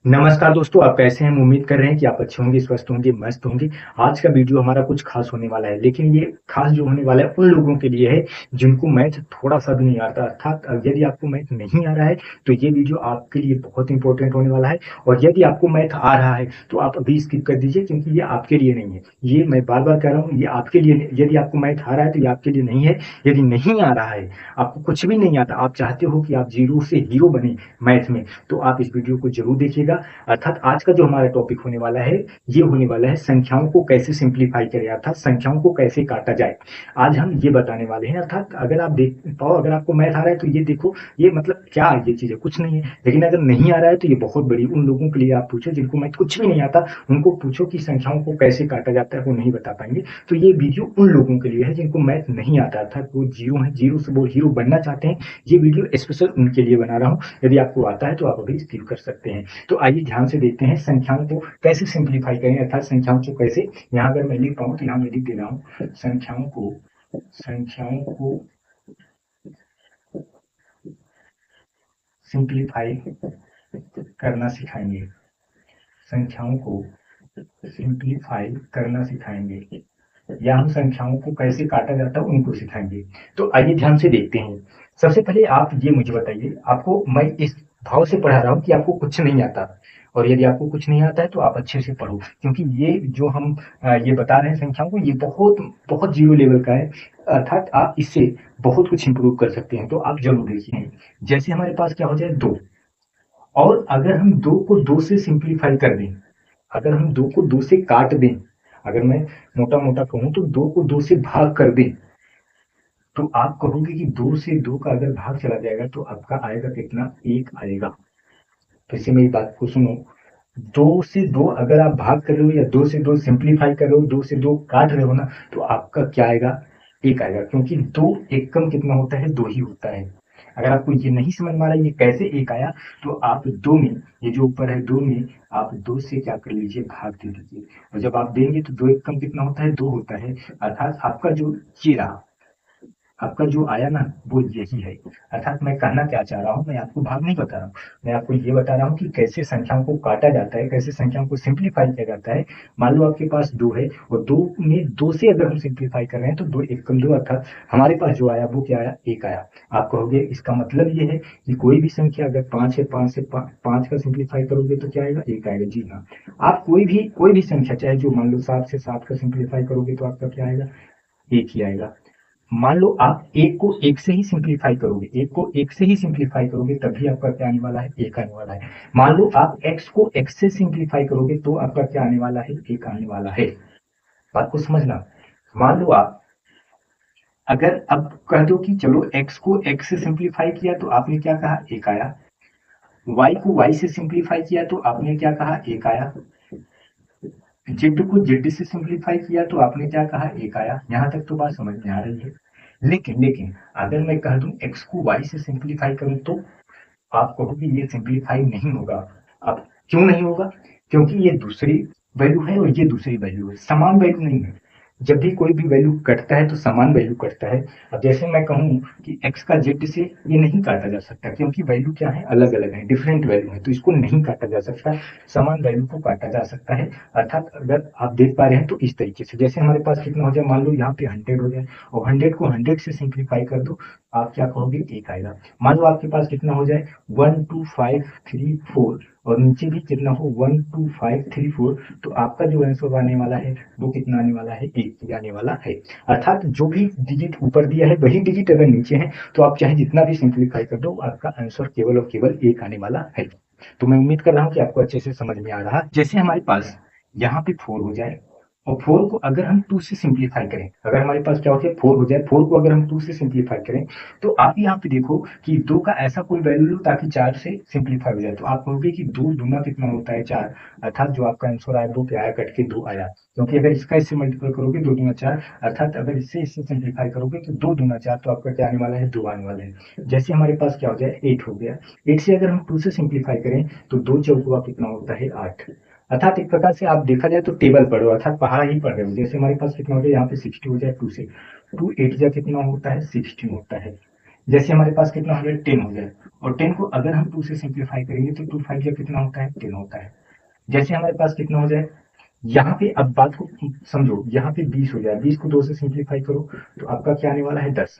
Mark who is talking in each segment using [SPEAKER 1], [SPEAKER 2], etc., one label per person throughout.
[SPEAKER 1] नमस्कार दोस्तों, आप कैसे हैं? हम उम्मीद कर रहे हैं कि आप अच्छे होंगे, स्वस्थ होंगे, मस्त होंगे। आज का वीडियो हमारा कुछ खास होने वाला है, लेकिन ये खास जो होने वाला है उन लोगों के लिए है जिनको मैथ थोड़ा-सा भी नहीं आता। अर्थात यदि आपको मैथ नहीं आ रहा है, तो ये वीडियो आपके लिए बहुत इंपॉर्टेंट होने वाला है। और यदि आपको मैथ आ रहा है, तो आप अभी स्किप कर दीजिए, क्योंकि ये आपके लिए नहीं है। ये मैं बार-बार कह रहा हूँ, ये आपके लिए नहीं। यदि आपको मैथ आ रहा है, तो ये आपके लिए नहीं है। यदि नहीं आ रहा है, आपको कुछ भी नहीं आता, आप चाहते हो कि आप ज़ीरो से हीरो बनें मैथ में, तो आप इस वीडियो को ज़रूर देखिएगा। अर्थात आज का जो हमारा टॉपिक होने वाला है, ये होने वाला है संख्याओं को कैसे सिंप्लीफाई करें, अर्थात संख्याओं को कैसे काटा जाए। आज हम ये बताने वाले हैं। अर्थात अगर आप देख पाओ, अगर आपको मैथ आ रहा है तो ये देखो, ये मतलब क्या है, ये चीजें कुछ नहीं है। लेकिन अगर नहीं आ रहा है तो ये बहुत बड़ी उन लोगों के लिए आप पूछो जिनको मैथ कुछ भी नहीं आता, उनको पूछो कि संख्याओं को कैसे काटा जाता है, वो नहीं बता पाएंगे। तो ये वीडियो उन लोगों के लिए है जिनको मैथ नहीं आता, अर्थात वो जीरो है, जीरो से वो हीरो बनना चाहते हैं। ये वीडियो स्पेशल उनके लिए बना रहा हूँ। यदि आपको आता है तो आप अभी स्किप कर सकते हैं। तो आइए ध्यान से देखते हैं संख्याओं को कैसे सिंप्लीफाई करें, अर्थात संख्याओं को कैसे, यहाँ अगर मैं लिख पाऊँ तो यहाँ मैं लिख दे रहा हूँ, संख्याओं को सिंप्लीफाई करना सिखाएंगे, संख्याओं को सिंप्लीफाई करना सिखाएंगे, या हम संख्याओं को कैसे काटा जाता है उनको सिखाएंगे। तो आइए ध्यान से देखते हैं। सबसे पहले आप ये मुझे बताइए, आपको मैं इस भाव से पढ़ा रहा हूँ कि आपको कुछ नहीं आता। और यदि आपको कुछ नहीं आता है तो आप अच्छे से पढ़ो, क्योंकि ये जो हम ये बता रहे हैं संख्याओं को, ये बहुत बहुत जीरो लेवल का है। अर्थात आप इससे बहुत कुछ इंप्रूव कर सकते हैं, तो आप जरूर देखिए। जैसे हमारे पास क्या हो जाए, दो। और अगर हम दो को दो से सिंप्लीफाई कर दें, अगर हम दो को दो से काट दें, अगर मैं मोटा मोटा कहूं तो दो को दो से भाग कर दें, तो आप कहोगे कि दो से दो का अगर भाग चला जाएगा तो आपका आएगा कितना? एक आएगा। फिर से मेरी बात को सुनो। दो से दो अगर आप भाग कर रहे हो, या दो से दो सिंप्लीफाई कर रहे हो, दो से दो काट रहे हो ना, तो आपका क्या आएगा? एक आएगा, क्योंकि दो एक कम कितना होता है? दो ही होता है। अगर आपको ये नहीं समझ में आ रहा है ये कैसे एक आया, तो आप दो में, ये जो ऊपर है दो में, आप दो से क्या कर लीजिए? भाग दे दीजिए। और जब आप देंगे तो दो एक कम कितना होता है? दो होता है। अर्थात आपका जो ये रहा, आपका जो आया ना, वो यही है। अर्थात मैं कहना क्या चाह रहा हूँ, मैं आपको भाग नहीं बता रहा हूँ, मैं आपको ये बता रहा हूँ कि कैसे संख्याओं को काटा जाता है, कैसे संख्याओं को सिंप्लीफाई किया जाता है। मान लो आपके पास दो है, और दो में दो से अगर हम सिंप्लीफाई कर रहे हैं तो दो एक कम दो, अर्थात हमारे पास जो आया वो क्या आया? एक आया। आप कहोगे इसका मतलब ये है कि कोई भी संख्या अगर पांच है, पांच से पांच का सिंप्लीफाई करोगे तो क्या आएगा? एक आएगा। जी हाँ। आप कोई भी संख्या, चाहे जो मान लो सात से सात का सिंप्लीफाई करोगे तो आपका क्या आएगा? एक ही आएगा। मान लो आप एक को एक से ही सिंप्लीफाई करोगे, एक को एक से ही सिंप्लीफाई करोगे, तभी आपका क्या आने वाला है? एक आने वाला है। मान लो आप एक्स को एक्स से सिंप्लीफाई करोगे तो आपका क्या आने वाला है? एक आने वाला है। बात को समझना। मान लो आप अगर अब कह दो कि चलो एक्स को एक्स से सिंप्लीफाई किया तो आपने क्या कहा? एक आया। वाई को वाई से सिंप्लीफाई किया तो आपने क्या कहा? एक आया। जेड को जेड से सिंप्लीफाई किया तो आपने क्या कहा? एक आया। यहाँ तक तो बात समझ में आ रही है। लेकिन अगर मैं कह दूं एक्स को वाई से सिंप्लीफाई करूं तो आप कहोगे ये सिंप्लीफाई नहीं होगा। अब क्यों नहीं होगा? क्योंकि ये दूसरी वैल्यू है और ये दूसरी वैल्यू है, समान वैल्यू नहीं है। जब भी कोई भी वैल्यू कटता है तो समान वैल्यू कटता है। अब जैसे मैं कहूँ कि x का z से ये नहीं काटा जा सकता, क्योंकि वैल्यू क्या है? अलग अलग है, डिफरेंट वैल्यू है, तो इसको नहीं काटा जा सकता। समान वैल्यू को काटा जा सकता है। अर्थात अगर आप देख पा रहे हैं तो इस तरीके से, जैसे हमारे पास कितना हो जाए, मान लो यहाँ पे 100 हो जाए, और 100 को 100 से सिंप्लीफाई कर दो, आप क्या कहोगे? एक आएगा। मान लो आपके पास कितना हो जाए, 1 2 5 3 4, और नीचे भी कितना हो, 1 2 5 3 4, तो आपका जो आंसर आने वाला है वो कितना आने वाला है? एक ही आने वाला है। अर्थात जो भी डिजिट ऊपर दिया है वही डिजिट अगर नीचे है, तो आप चाहे जितना भी सिंप्लीफाई कर दो, आपका आंसर केवल और केवल एक आने वाला है। तो मैं उम्मीद कर रहा हूँ कि आपको अच्छे से समझ में आ रहा है। जैसे हमारे पास यहाँ पे फोर हो जाए, और फोर को अगर हम टू से सिंप्लीफाई करें, अगर हमारे पास क्या होता है? फोर हो जाए, फोर को अगर हम टू से सिंप्लीफाई करें, तो आप यहाँ पे देखो कि दो का ऐसा कोई वैल्यू लो ताकि चार से सिंप्लीफाई हो जाए, तो आप कहोगे कि दो दूना कितना होता है? चार। अर्थात जो आपका आंसर आया वो क्या आया? कट के दो आया। क्योंकि अगर इसका इससे मल्टीपल करोगे, दो दूना चार, अर्थात अगर इससे इससे सिंप्लीफाई करोगे तो दो दूना चार, तो आपका क्या आने वाला है? दो आने वाला है। जैसे हमारे पास क्या हो जाए, एट हो गया। एट से अगर हम टू से सिंप्लीफाई करें तो दो चौकुआ कितना होता है? आठ। अर्थात एक प्रकार से आप देखा जाए तो टेबल पढ़ो, अर्थात पहाड़ा ही पढ़ रहे हो। जैसे हमारे पास कितना हो जाए, यहाँ पे 60 हो जाए, टू से टू एट जा कितना होता है? 16 होता है। जैसे हमारे पास कितना हो जाए, 10 हो जाए, और 10 को अगर हम 2 से सिंप्लीफाई करेंगे तो 2 5 कितना होता है 10 होता है। जैसे हमारे पास कितना हो जाए, यहाँ पे अब बात को समझो, यहाँ पे 20 हो जाए, 20 को 2 से सिंप्लीफाई करो तो आपका क्या आने वाला है 10,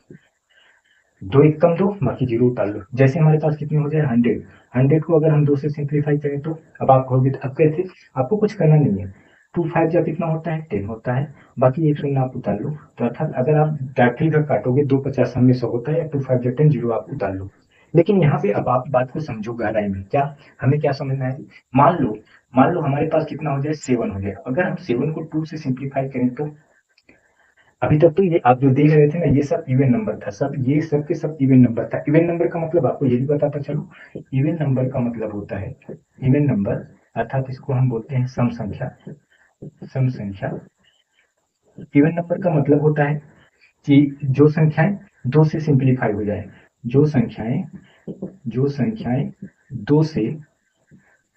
[SPEAKER 1] 2 एक कम 2 बाकी 0 उतार लो। जैसे हमारे पास कितने हो जाए 100, 100 को अगर हम 2 से सिंप्लीफाई करें तो अब आप कहोगे अब कैसे, आपको कुछ करना नहीं है, 2 5 जा कितना होता है 10 होता है, बाकी एक शून्य आप उतार लो। तो अर्थात अगर आप डायरेक्टली का काटोगे 2 50 में 100 होता है, या 2 5 जा 10 0 आप उतार लो। लेकिन यहाँ पे अब आप बात को समझो गहराई में, क्या हमें क्या समझना है, मान लो हमारे पास कितना हो जाए 7 हो गया, अगर हम 7 को 2 से सिंप्लीफाई करें तो अभी तक तो ये आप जो देख रहे थे ना, ये सब इवन नंबर था, सब ये सब के सब इवन नंबर था। इवन नंबर का मतलब आपको ये भी बताता चलो, इवन नंबर का मतलब होता है, इवन नंबर अर्थात इसको हम बोलते हैं सम संख्या, सम संख्या। इवन नंबर का मतलब होता है कि जो संख्याएं 2 से सिंप्लीफाई हो जाए, जो संख्याएं 2 से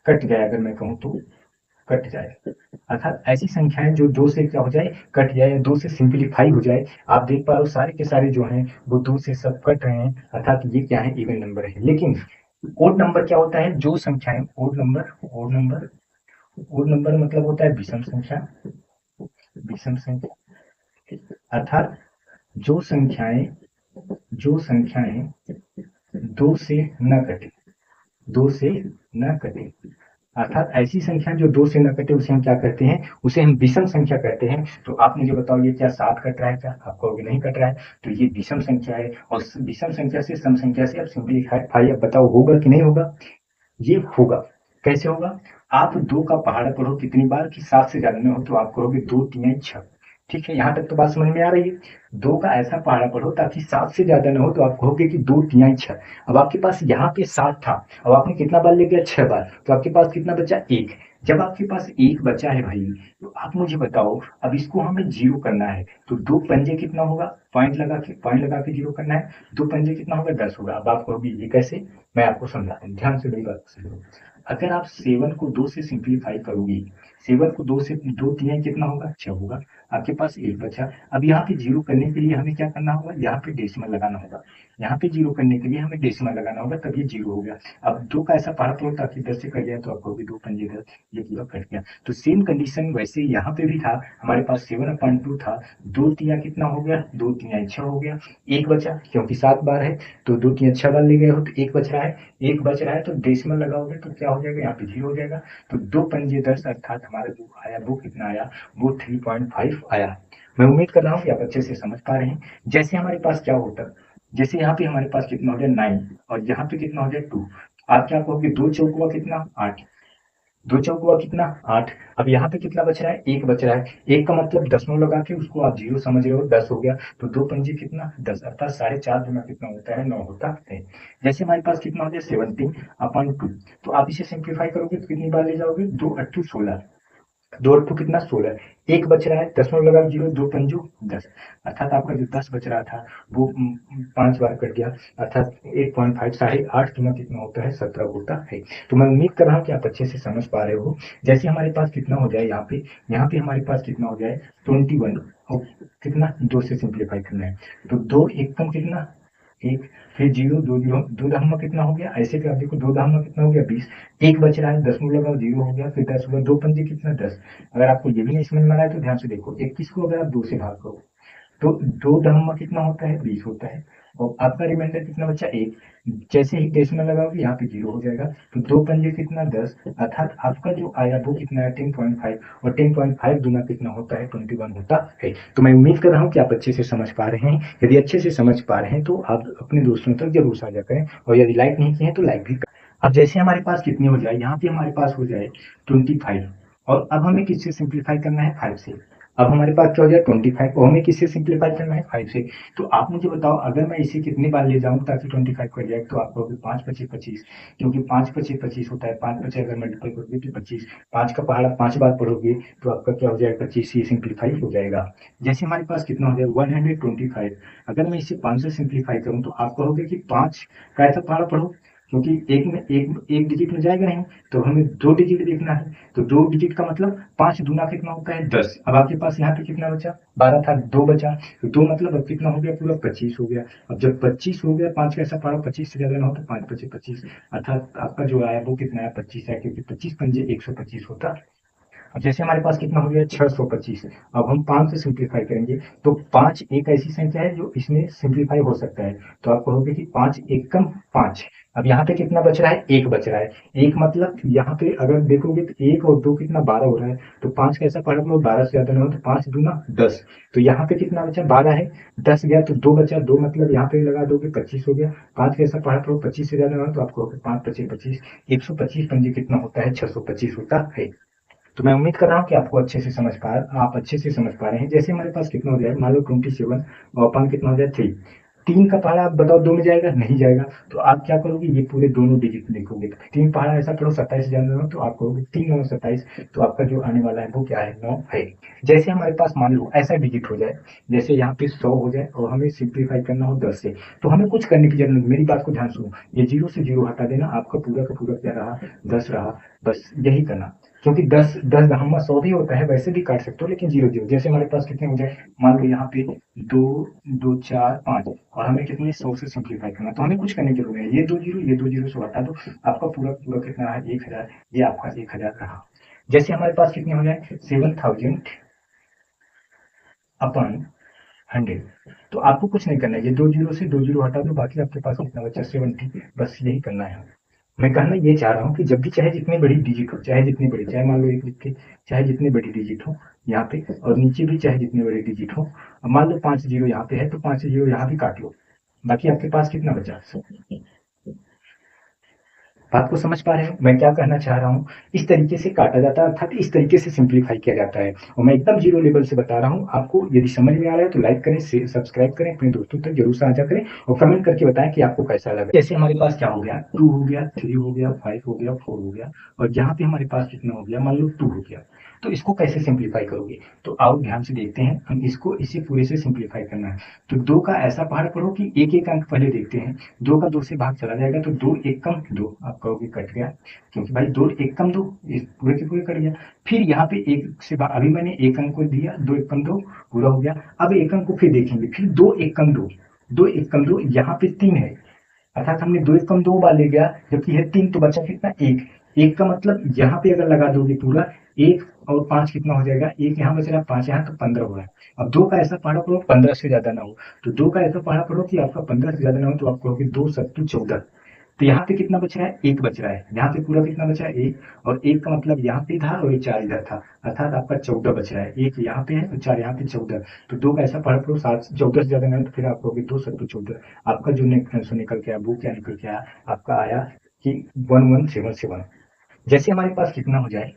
[SPEAKER 1] कट जाए, अगर मैं कहूँ तो कट जाए, अर्थात ऐसी संख्याएं जो 2 से क्या हो जाए कट जाए, या 2 से सिंप्लीफाई हो जाए। आप देख पा रहे हो सारे के सारे जो हैं वो 2 से सब कट रहे हैं, अर्थात ये क्या है इवन नंबर है। लेकिन ओड नंबर क्या होता है, जो संख्याएं ओड नंबर मतलब होता है विषम संख्या, विषम संख्या अर्थात जो संख्याएं 2 से न कटे, 2 से न कटे, अर्थात ऐसी संख्या जो 2 से न कटे उसे हम क्या कहते हैं, उसे हम विषम संख्या कहते हैं। तो आप मुझे बताओ ये क्या 7 कट रहा है, क्या आप कहोगे नहीं कट रहा है, तो ये विषम संख्या है। और विषम संख्या से सम संख्या से आप सिंप्लीफाई, अब बताओ होगा कि नहीं होगा, ये होगा। कैसे होगा, आप 2 का पहाड़ा पढ़ो कितनी बार कि 7 से ज्यादा न हो, तो आप कहोगे 2 3 6, ठीक है, यहाँ तक तो बात समझ में आ रही है। 2 का ऐसा पहाड़ा पढ़ो ताकि 7 से ज्यादा न हो, तो आप कहोगे कि 2 3 6। अब आपके पास यहाँ पे 7 था, अब आपने कितना बार ले लिया 6 बार, तो आपके पास कितना बचा 1। जब आपके पास 1 बचा है भाई, तो आप मुझे बताओ अब इसको हमें जीरो करना है, तो 2 पंजे कितना होगा, पॉइंट लगा के जीरो करना है, 2 पंजे कितना होगा 10 होगा। अब आप कहोगे ये कैसे, मैं आपको समझाता हूँ, ध्यान से मेरी बात को सुनो। अगर आप 7 को 2 से सिंप्लीफाई करोगे, 7 को 2 से 2 3 कितना होगा 6 होगा, आपके पास 1 बचा। अब यहाँ पे जीरो करने के लिए हमें क्या करना होगा, यहाँ पे डेसिमल लगाना होगा, यहाँ पे जीरो करने के लिए हमें डेसिमल लगाना होगा, तब ये जीरो हो गया। अब 2 का ऐसा पहाड़ा तोड़ ताकि 10 से कट जाए, तो आपको भी 2 पंजे 10, ये पूरा कट गया। तो सेम कंडीशन वैसे यहाँ पे भी था, हमारे पास 7/2 था, 2 3 कितना हो गया 2 3 6 हो गया, 1 बचा क्योंकि 7 बार है, तो 2 3 6 बार ले गए हो तो 1 बच रहा है, 1 बच रहा है तो डेसिमल लगाओगे तो क्या हो जाएगा, यहाँ पे 0 हो जाएगा। तो 2 पंजे 10, अर्थात हमारा जो आया वो कितना आया, वो 3.5 आया। मैं उम्मीद कर रहा हूँ कि आप अच्छे से समझ पा रहे हैं। जैसे हमारे पास क्या होता, जैसे यहाँ पे हमारे पास कितना हो जाए 9, और यहाँ पे कितना हो जाए 2, आप क्या कहोगे 2 चौक कितना 8, 2 चौक कितना 8। अब यहाँ पे कितना बच रहा है 1 बच रहा है, 1 का मतलब दशमलव लगा के उसको आप 0 समझ रहे हो, 10 हो गया। तो 2 पंजे कितना 10, अर्थात 4.5 गुना कितना होता है 9 होता है। जैसे हमारे पास कितना हो जाए 17/2, तो आप इसे सिंप्लीफाई करोगे तो कितनी बार ले जाओगे, 2 8 16, 2 8 कितना 16, 1 बच रहा है दशमलव लगा 0, 2 पंजो 10, अर्थात आपका जो 10 बच रहा था वो 5 बार कट गया, अर्थात 8.5 8.5 गुना कितना होता है 17 होता है। तो मैं उम्मीद कर रहा हूँ कि आप अच्छे से समझ पा रहे हो। जैसे हमारे पास कितना हो जाए यहाँ पे हमारे पास कितना हो जाए 21, और कितना 2 से सिंप्लीफाई करना है, तो 2 एक कम कितना 1, फिर 0 2 0 2 दशमलव कितना हो गया, ऐसे कर देखो 2 दशमलव कितना हो गया 20, 1 बच रहा है दशमलव लगाओ 0 हो गया, फिर 10 हुआ, 2 पंजे कितना 10। अगर आपको ये भी नहीं समझ में आ रहा है तो ध्यान से देखो, 21 को अगर आप 2 से भाग करो तो 2 दशमलव कितना होता है 20 होता है, और आपका रिमाइंडर कितना बचा 1। जैसे ही डेसिमल लगाओगे यहाँ पे 0 हो जाएगा, तो 2 पंजे कितना 10, अर्थात आपका जो आया वो कितना है 10.5, और 10.5 गुना कितना होता है 21 होता है। तो मैं उम्मीद कर रहा हूँ कि आप अच्छे से समझ पा रहे हैं। यदि अच्छे से समझ पा रहे हैं तो आप अपने दोस्तों तक जरूर साझा करें, और यदि लाइक नहीं किए हैं तो लाइक भी करें। अब जैसे हमारे पास कितनी हो जाए, यहाँ पे हमारे पास हो जाए 25, और अब हमें किससे सिंप्लीफाई करना है 5 से। अब हमारे पास क्या हो जाए 25, और हमें किससे सिंप्लीफाई करना है 5 से। तो आप मुझे बताओ अगर मैं इसे कितनी बार ले जाऊं ताकि 25 कट जाए, तो आप कहोगे 5 25 25, क्योंकि 5 25 25 होता है, 5 25 अगर मल्टीप्लाई करोगे तो 25, 5 का पहाड़ा 5 बार पढ़ोगे तो आपका क्या हो जाएगा 25, ये सिंप्लीफाई हो जाएगा। जैसे हमारे पास कितना हो जाए 125, अगर मैं इसे 5 से सिंप्लीफाई करूं तो आप कहोगे कि 5 का ऐसा पहाड़ा पढ़ो, क्योंकि एक में एक डिजिट में जाएगा नहीं, तो हमें दो डिजिट देखना है। तो दो डिजिट का मतलब 5 दूना कितना होता है 10। अब आपके पास यहाँ पे कितना बचा, 12 था, 2 बचा, तो 2 मतलब अब कितना हो गया, पूरा 25 हो गया। अब जब 25 हो गया, 5 कैसा पड़ा, 25 से ज्यादा ना हो तो 5 25 25, अर्थात आपका जो आया वो कितना है, 25 है, क्योंकि 25 पंजे 125 होता। अब जैसे हमारे पास कितना हो गया 625। अब हम 5 से सिंप्लीफाई करेंगे, तो 5 एक ऐसी संख्या है जो इसमें सिंप्लीफाई हो सकता है। तो आप कहोगे कि 5 एकम 5। अब यहाँ पे कितना बच रहा है, एक बच रहा है। एक मतलब यहाँ पे अगर देखोगे तो एक और दो कितना 12 हो रहा है। तो 5 कैसा पढ़ा, 12 से ज्यादा ना हो तो 5 दूना 10। तो यहाँ पे कितना बचा, 12 है, 10 गया तो 2 बचा, 2 मतलब यहाँ पे लगा दोगे 25 हो गया। 5 कैसा पढ़ा, 25 से ज्यादा ना हो तो आप कहोगे 5 25 25, 125 पंजे कितना होता है, 625 होता है। तो मैं उम्मीद कर रहा हूँ कि आपको अच्छे से आप अच्छे से समझ पा रहे हैं। जैसे हमारे पास कितना हो जाए, मान लो 27 और अपन कितना हो जाए 3। 3 का पहाड़ा आप बताओ 2 में जाएगा, नहीं जाएगा। तो आप क्या करोगे, ये पूरे दोनों डिजिट देखोगे। 3 पहाड़ा ऐसा पढ़ो 27 से ज्यादा हो तो आप कहोगे 3 9 27। तो आपका जो आने वाला है वो क्या है, 9 है। जैसे हमारे पास मान लो ऐसा डिजिट हो जाए, जैसे यहाँ पे 100 हो जाए और हमें सिंप्लीफाई करना हो 10 से, तो हमें कुछ करने की जरूरत नहीं। मेरी बात को ध्यान सुनो, ये जीरो से जीरो हटा देना, आपका पूरा का पूरा क्या रहा, 10 रहा। बस यही करना। क्योंकि 10 दहम्मा 100 भी होता है, वैसे भी काट सकते हो, लेकिन जीरो जीरो। जैसे हमारे पास कितने हो जाए, मान लो यहाँ पे 2 2 4 5, और हमें कितने 100 से सिंप्लीफाई करना, तो हमें कुछ करने की जरूरत है। ये दो जीरो से हटा दो, आपका पूरा पूरा कितना है 1000। ये आपका 1000 रहा। जैसे हमारे पास कितने हो जाए 7000 अपन 100। तो आपको कुछ नहीं करना है, ये दो जीरो से दो जीरो हटा दो, बाकी आपके पास कितना बचा 70। बस यही करना है। मैं कहना ये चाह रहा हूँ कि जब भी चाहे जितनी बड़ी डिजिट हो, चाहे जितनी बड़ी, चाहे मान लो एक लिख के, चाहे जितनी बड़ी डिजिट हो यहाँ पे, और नीचे भी चाहे जितनी बड़ी डिजिट हो। अब मान लो 5 जीरो यहाँ पे है तो 5 जीरो यहाँ भी काट लो, बाकी आपके पास कितना बचा। बात को समझ पा रहे हो मैं क्या कहना चाह रहा हूँ। इस तरीके से काटा जाता है, अर्थात इस तरीके से सिंप्लीफाई किया जाता है। और मैं एकदम जीरो लेवल से बता रहा हूँ आपको। यदि समझ में आ रहा है तो लाइक करें, सब्सक्राइब करें, अपने दोस्तों तक जरूर साझा करें, और कमेंट करके बताएं कि आपको कैसा लगा। जैसे हमारे पास क्या हो गया, 2 हो गया, 3 हो गया, 5 हो गया, 4 हो गया, और यहाँ पे हमारे पास कितना हो गया, मान लो 2 हो गया। तो इसको कैसे सिंप्लीफाई करोगे, तो आओ ध्यान से देखते हैं। हम इसको इसी पूरे से सिंप्लीफाई करना है। तो 2 का ऐसा पहाड़ पढ़ो कि एक एक अंक पहले देखते हैं। 2 का 2 से भाग चला जाएगा तो 2 एक कम 2, आप कहोगे कट गया, क्योंकि भाई 2 एक कम 2, इस पूरे के पूरे कट गया। फिर यहाँ पे एक से अभी मैंने एक अंक को दिया, 2 एक कम 2 पूरा हो गया। अब एक अंक को फिर देखेंगे, फिर 2 एक कम 2, 2 एक कम 2, यहाँ पे 3 है, अर्थात हमने 2 एक कम 2 बार ले गया, जबकि है 3, तो बचा कितना, एक। एक का मतलब यहाँ पे अगर लगा दोगे पूरा, एक और 5 कितना हो जाएगा, एक यहाँ बच रहा, 5 यहाँ, तो 15 हो रहा है। अब 2 का ऐसा पहाड़ा पढ़ो 15 से ज्यादा ना हो। तो 2 का ऐसा पहाड़ा पढ़ो कि आपका 15 से ज्यादा ना हो, तो आप कहोगे 2 सत्तू 14। तो यहाँ पे कितना बच रहा है, एक बच रहा है। यहाँ पे पूरा कितना बचा है, एक। और एक का मतलब यहाँ पे था और ये 4 इधर था, अर्थात आपका 14 बच रहा है। एक यहाँ पे है और 4 यहाँ पे, 14। तो 2 का ऐसा पढ़ पढ़ो 7 14 से ज्यादा नहीं, तो फिर आप कहोगे 2 सत्तू 14। आपका जो आंसर निकल के आया वो क्या निकल के आया, आपका आया कि 1177। जैसे हमारे पास कितना हो जाए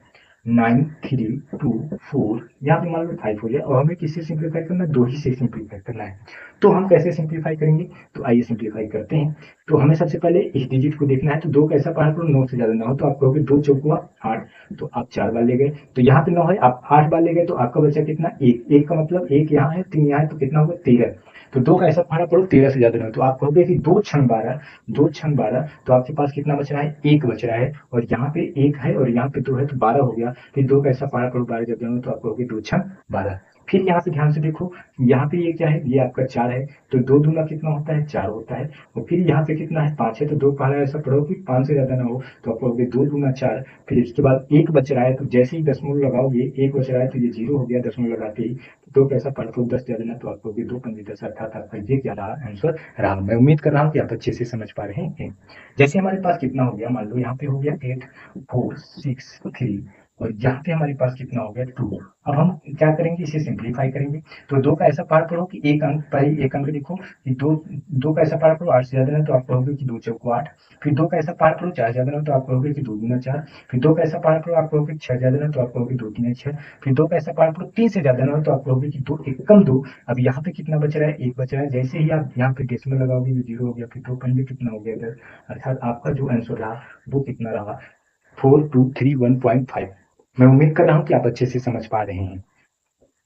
[SPEAKER 1] 9 3 2 4, यहाँ पे मान लो 5 हो जाए, और हमें किससे सिंप्लीफाई करना है, 2 ही से सिंप्लीफाई करना है। तो हम कैसे सिंप्लीफाई करेंगे, तो आइए सिंप्लीफाई करते हैं। तो हमें सबसे पहले इस डिजिट को देखना है। तो 2 कैसा पढ़ा करो 9 से ज्यादा ना हो, तो आप कहोगे 2 चौकुआ 8, तो आप 4 बार ले गए। तो यहाँ पे 9 है, आप 8 बार ले गए, तो आपका बचा कितना, एक। एक का मतलब एक यहाँ है, 3 यहाँ है, तो कितना होगा 13। तो 2 का ऐसा पढ़ा पढ़ो 13 से ज्यादा ना हो, तो आप कहोगे कि 2 छन 12, 2 छन 12, तो आपके पास कितना बच रहा है, एक बच रहा है। और यहाँ पे एक है और यहाँ पे 2 है, तो 12 हो गया। फिर 2 का ऐसा पढ़ा करो 12 जब दोनों, तो आप कहोगे 2 छन 12। फिर यहाँ पे ध्यान से देखो, यहाँ पे ये क्या है, ये आपका 4 है, तो 2 दूना कितना होता है, 4 होता है। और फिर यहाँ पे कितना है, 5 है, तो 2 पहला ऐसा पढ़ो कि 5 से ज्यादा ना हो, तो आप कहोगे 2 दूना 4। फिर इसके बाद एक बच रहा है, तो जैसे ही दशमलव लगाओगे, एक बच रहा है, तो ये जीरो हो गया दशमलव लगाते ही। तो 2 कैसा पढ़ दो 10 ज्यादा ना, तो आप कहोगे 2 पंजे 10, अर्थात आपका ये क्या रहा, आंसर रहा। मैं उम्मीद कर रहा हूँ कि आप अच्छे से समझ पा रहे हैं। जैसे हमारे पास कितना हो गया, मान लो यहाँ पे हो गया 8 4 6 3, और यहाँ पे हमारे पास कितना हो गया 2। अब हम क्या करेंगे, इसे सिंप्लीफाई करेंगे। तो 2 का ऐसा पार्ट पढ़ो कि एक अंक, पहले एक अंक लिखो कि 2। 2 का ऐसा पार्ट पढ़ो 8 से ज्यादा ना, तो आप कहोगे कि 2 चौको 8। फिर 2 का ऐसा पार्ट पढ़ो 4 से ज्यादा ना, तो आप कहोगे कि 2 दूना 4। फिर 2 का ऐसा पार्ट पढ़ो, आप कहोगे 6 ज्यादा ना, तो आप कहोगे 2 तीन 6। फिर 2 का ऐसा पार्ट पढ़ो 3 से ज्यादा ना हो, तो आप कहोगे कि 2 एक कम 2। अब यहाँ पे कितना बच रहा है, एक बच रहा है। जैसे ही आप यहाँ पे डेसिमल लगाओगे, ये जीरो हो गया, फिर 2 पंजे कितना हो गया इधर, अर्थात आपका जो आंसर रहा वो कितना रहा, 4231.5। मैं उम्मीद कर रहा हूँ कि आप अच्छे से समझ पा रहे हैं।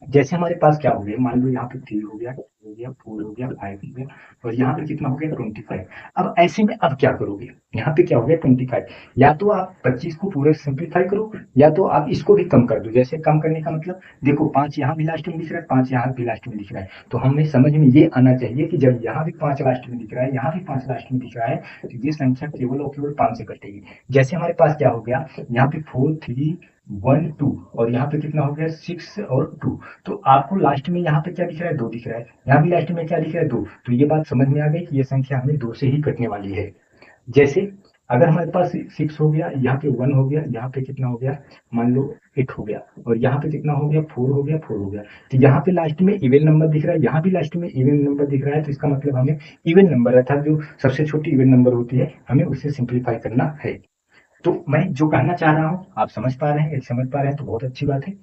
[SPEAKER 1] जैसे हमारे पास क्या हो गया, मान लो यहाँ पे 3 हो गया, हो गया, 4 हो गया, 5 हो गया, और यहाँ पे कितना हो गया 25। अब ऐसे में अब क्या करोगे, यहाँ पे क्या हो गया 25। या तो आप 25 को पूरे सिंप्लीफाई करो, या तो आप इसको भी कम कर दो। जैसे कम करने का मतलब, देखो 5 यहाँ भी लास्ट में दिख रहा है, 5 यहाँ भी लास्ट में दिख रहा है, तो हमें समझ में ये आना चाहिए कि जब यहाँ भी 5 लास्ट में दिख रहा है, यहाँ भी 5 लास्ट में दिख रहा है, तो ये संख्या केवल और केवल 5 से कटेगी। जैसे हमारे पास क्या हो गया, यहाँ पे 4 3 1 2, और यहाँ पे कितना हो गया 6 और 2, तो आपको लास्ट में यहाँ पे क्या दिख रहा है 2 दिख रहा है, यहाँ भी लास्ट में क्या दिख रहा है 2, तो ये बात समझ में आ गई कि ये संख्या हमें 2 से ही कटने वाली है। जैसे अगर हमारे पास 6 हो गया, यहाँ पे 1 हो गया, यहाँ पे कितना हो गया, मान लो 8 हो गया, और यहाँ पे कितना हो गया 4 हो गया, 4 हो गया, तो यहाँ पे लास्ट में इवन नंबर दिख रहा है, यहाँ भी लास्ट में इवन नंबर दिख रहा है, तो इसका मतलब हमें इवन नंबर अर्थात जो सबसे छोटी इवन नंबर होती है हमें उससे सिंप्लीफाई करना है। तो मैं जो कहना चाह रहा हूँ आप समझ पा रहे हैं, यदि समझ पा रहे हैं तो बहुत अच्छी बात है,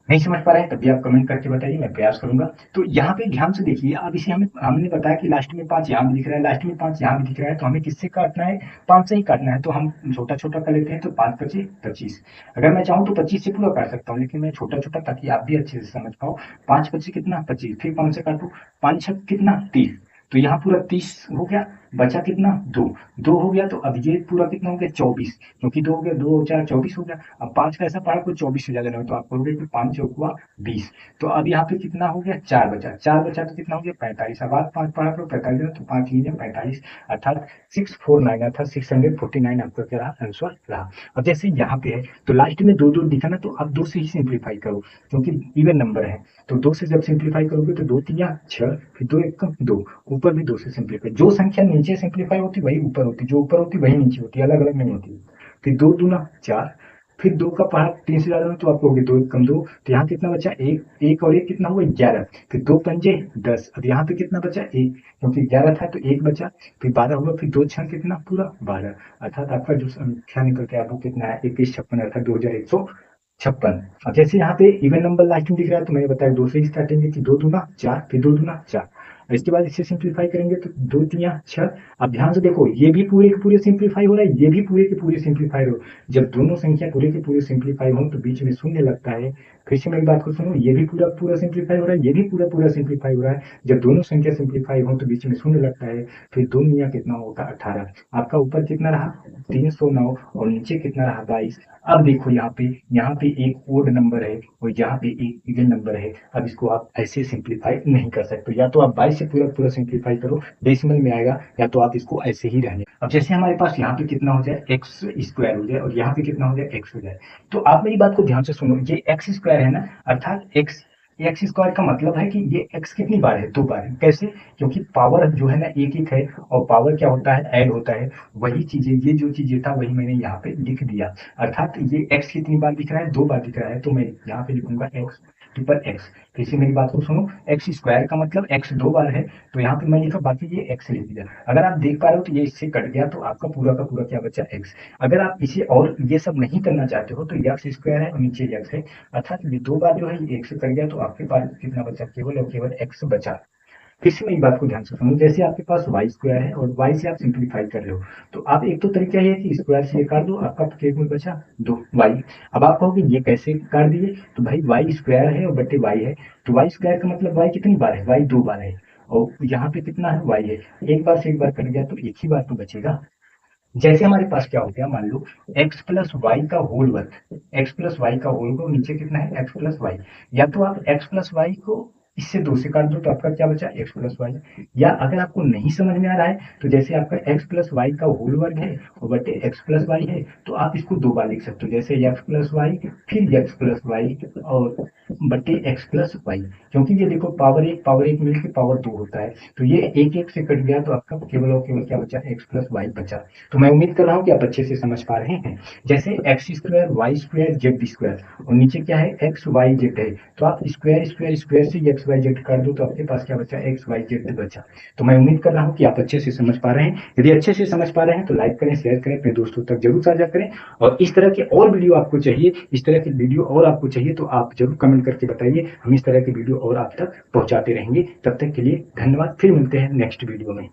[SPEAKER 1] नहीं समझ पा रहे हैं तब भी आप कमेंट करके बताइए, मैं प्रयास करूंगा। तो यहाँ पे ध्यान से देखिए, अब इसे हमने बताया कि लास्ट में 5 यहाँ भी दिख रहा है, लास्ट में 5 यहाँ भी दिख रहा है, तो हमें किससे काटना है, 5 से ही काटना है। तो हम छोटा छोटा कर लेते हैं, तो 5 25 25, अगर मैं चाहूँ तो 25 से पूरा काट सकता हूँ, लेकिन मैं छोटा छोटा ताकि आप भी अच्छे से समझ पाओ। 5 25 कितना 25, फिर 5 से काटू, 5 6 कितना 30, तो यहाँ पूरा 30 हो गया, बचा कितना 2, 2 हो गया, तो अब ये पूरा कितना हो गया 24, क्योंकि 2 हो गया, 2 4 24 हो गया। अब 5 का ऐसा पहाड़ को 24 से ज्यादा नहीं हो, तो आप कहोगे कि 5 चौकुआ 20, तो अब यहाँ पे कितना हो गया 4 बचा, 4 बचा तो कितना हो गया 45। अब आप 5 पढ़ा करो 45, तो 5 लीजिए 45, अर्थात 649, अर्थात 649 आपका क्या रहा आंसर रहा। अब जैसे यहाँ पे है तो लास्ट में 2 2 दिखा ना, तो आप 2 से ही सिंप्लीफाई करो, क्योंकि इवन नंबर है, तो 2 से जब सिंप्लीफाई करोगे तो 2 3 6, फिर 2 1 2, ऊपर भी 2 से सिंप्लीफाई, जो संख्या नीचे सिंप्लीफाई होती वही ऊपर होती, जो ऊपर होती वही नीचे होती, अलग अलग नहीं होती। फिर 2 दूना 4, फिर 2 का पहाड़ 3 से ज्यादा तो आप कहोगे 2 1 2, तो यहाँ कितना बचा 1, 1 और 1 कितना हुआ 11, फिर 2 पंजे 10, अब यहाँ पे कितना बचा 1, क्योंकि 11 था तो 1 बचा, फिर 12 हुआ, फिर 2 6 कितना पूरा 12, अर्थात आपका जो संख्या निकल के आपको कितना है 2156, अर्थात 2156। अब जैसे यहाँ पे इवन नंबर लास्ट में दिख रहा है, तो मैंने बताया 2 से ही स्टार्टिंग की, 2 दूना 4, फिर 2 दूना 4, इसके बाद इसे सिंप्लीफाई करेंगे तो 2 3 6। अब ध्यान से देखो, ये भी पूरे के पूरे सिंप्लीफाई हो रहा है, ये भी पूरे के पूरे सिंप्लीफाई हो, जब दोनों संख्या पूरे के पूरे सिंप्लीफाई हो तो बीच में शून्य लगता है। फिर से मेरी बात को सुनो, ये भी पूरा पूरा सिंप्लीफाई हो रहा है, ये भी पूरा पूरा सिंप्लीफाई हो रहा है, जब दोनों संख्या सिंप्लीफाई हो तो बीच में शून्य लगता है। फिर 2 निया कितना होगा 18, आपका ऊपर कितना रहा 309, और नीचे कितना रहा 22। अब देखो यहाँ पे एक ओड नंबर है और यहाँ पे एक इवन नंबर है, अब इसको आप ऐसे सिंप्लीफाई नहीं कर सकते, या तो आप 22 से पूरा पूरा सिंप्लीफाई करो, डेसिमल में आएगा, या तो आप इसको ऐसे ही रहने। अब जैसे हमारे पास यहाँ पे कितना हो जाए एक्स स्क्वायर हो जाए, और यहाँ पे कितना हो जाए एक्स हो जाए, तो आप मेरी बात को ध्यान से सुनो, ये एक्स स्क्वायर है ना, अर्थात एक्स, एक्स स्क्वायर का मतलब है कि ये एक्स कितनी बार है 2 बार है। कैसे, क्योंकि पावर जो है ना एक एक है, और पावर क्या होता है ऐड होता है, वही चीजें, ये जो चीजें था वही मैंने यहाँ पे लिख दिया, अर्थात ये एक्स कितनी बार दिख रहा है 2 बार दिख रहा है, तो मैं यहाँ पे लिखूंगा एक्स ट्रिपल एक्स। फिर से मेरी बात को सुनो, एक्स स्क्वायर का मतलब एक्स 2 बार है, तो यहाँ पे मैं लिखा, बाकी ये एक्स लिख दिया। अगर आप देख पा रहे हो तो ये इससे कट गया, तो आपका पूरा का पूरा क्या बचा एक्स। अगर आप इसे और ये सब नहीं करना चाहते हो तो एक्स स्क्वायर है और नीचे एक्स है, अर्थात ये 2 बार जो है ये एक्स कट गया, तो आपके पास कितना बचा केवल और केवल एक्स बचा। फिर से मेरी बात को ध्यान से सुनो, जैसे आपके पास वाई स्क्वायर है और वाई से आप सिंप्लीफाई कर रहे हो, तो आप एक तो तरीका ये है कि स्क्वायर से ये काट दो, आपका केवल बचा 2 वाई। अब आप कहोगे ये कैसे काट दिए, तो भाई वाई स्क्वायर है और बटे वाई है, तो वाई स्क्वायर का मतलब वाई कितनी बार है, वाई 2 बार है, और यहाँ पे कितना है वाई है, एक बार से एक बार कट गया तो एक ही बार तो बचेगा। जैसे हमारे पास क्या हो गया, मान लो एक्स प्लस वाई का होल वर्ग, एक्स प्लस वाई का होल वर्ग, नीचे कितना है एक्स प्लस वाई, या तो आप एक्स प्लस वाई को इससे 2 से काट दो, तो आपका क्या बचा एक्स प्लस वाई। या अगर आपको नहीं समझ में आ रहा है, तो जैसे आपका एक्स प्लस वाई का होल वर्ग है और बटे एक्स प्लस वाई है, तो आप इसको 2 बार लिख सकते हो, जैसे एक्स प्लस वाई फिर एक्स प्लस वाई और बटे एक्स प्लस वाई, क्योंकि ये देखो पावर एक मिलकर पावर 2 होता है, तो ये एक एक से कट गया, तो आपका केवल और केवल क्या बचा एक्स प्लस वाई बचा। तो मैं उम्मीद कर रहा हूँ कि आप अच्छे से समझ पा रहे हैं। जैसे x square y square z square, और नीचे क्या है एक्स वाई जेड है, तो आप स्क्वायर स्क्वायर स्क्वायर से एक्स वाई जेड कर दो, तो आपके पास क्या बचा एक्स वाई जेड बचा। तो मैं उम्मीद कर रहा हूँ कि आप अच्छे से समझ पा रहे हैं। यदि अच्छे से समझ पा रहे हैं तो लाइक करें, शेयर करें, अपने दोस्तों तक जरूर साझा करें, और इस तरह के और वीडियो आपको चाहिए, इस तरह की वीडियो और आपको चाहिए तो आप जरूर कमेंट करके बताइए, हम इस तरह की वीडियो और आप तक पहुंचाते रहेंगे। तब तक के लिए धन्यवाद, फिर मिलते हैं नेक्स्ट वीडियो में।